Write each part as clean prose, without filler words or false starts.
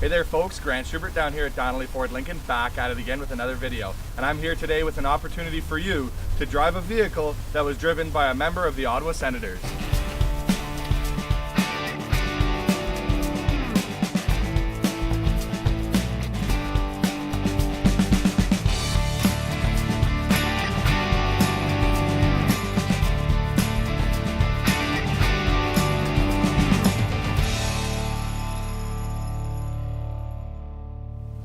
Hey there folks, Grant Schubert down here at Donnelly Ford Lincoln, back at it again with another video. And I'm here today with an opportunity for you to drive a vehicle that was driven by a member of the Ottawa Senators.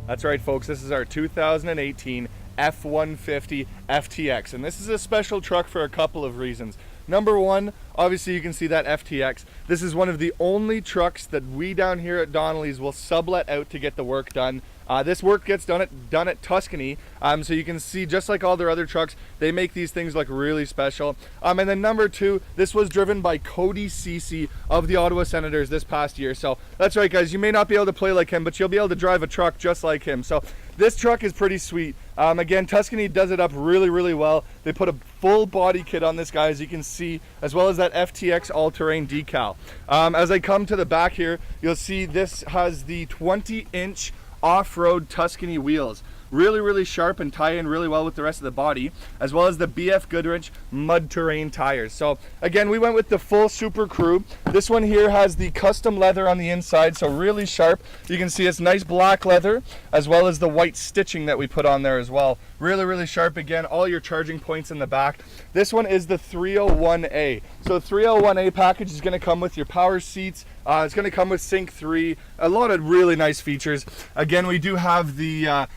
That's right folks, this is our 2018 F-150 FTX, and this is a special truck for a couple of reasons. Number one, obviously you can see that FTX. This is one of the only trucks that we down here at Donnelly's will sublet out to get the work done. This work gets done at Tuscany, so you can see just like all their other trucks, they make these things look really special. And then number two, this was driven by Cody Ceci of the Ottawa Senators this past year. So that's right guys, you may not be able to play like him, but you'll be able to drive a truck just like him. So this truck is pretty sweet. Again, Tuscany does it up really well. They put a full body kit on this guy, as you can see, as well as that FTX all-terrain decal. As I come to the back here, you'll see this has the 20-inch off-road Tuscany wheels. Really sharp and tie in really well with the rest of the body, as well as the BF Goodrich mud terrain tires. So again, we went with the full Super Crew. This one here has the custom leather on the inside, so really sharp. You can see it's nice black leather, as well as the white stitching that we put on there as well. Really sharp. Again, all your charging points in the back. This one is the 301A. So 301A package is going to come with your power seats. It's going to come with Sync 3, a lot of really nice features. Again, we do have the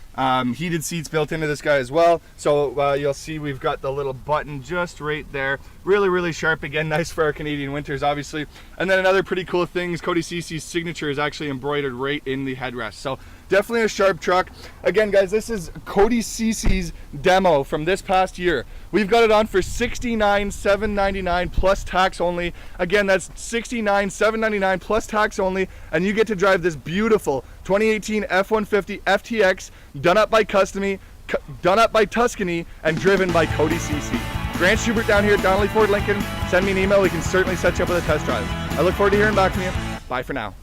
heated seats built into this guy as well. So you'll see we've got the little button just right there. Really sharp. Again, nice for our Canadian winters, obviously. And then another pretty cool thing is Cody Ceci's signature is actually embroidered right in the headrest. So definitely a sharp truck. Again, guys, this is Cody Ceci's demo from this past year. We've got it on for $69,799 plus tax only. Again, that's $69,799 plus tax only, and you get to drive this beautiful 2018 F-150 FTX done up by Tuscany, and driven by Cody Ceci. Grant Schubert down here at Donnelly Ford Lincoln. Send me an email. We can certainly set you up with a test drive. I look forward to hearing back from you. Bye for now.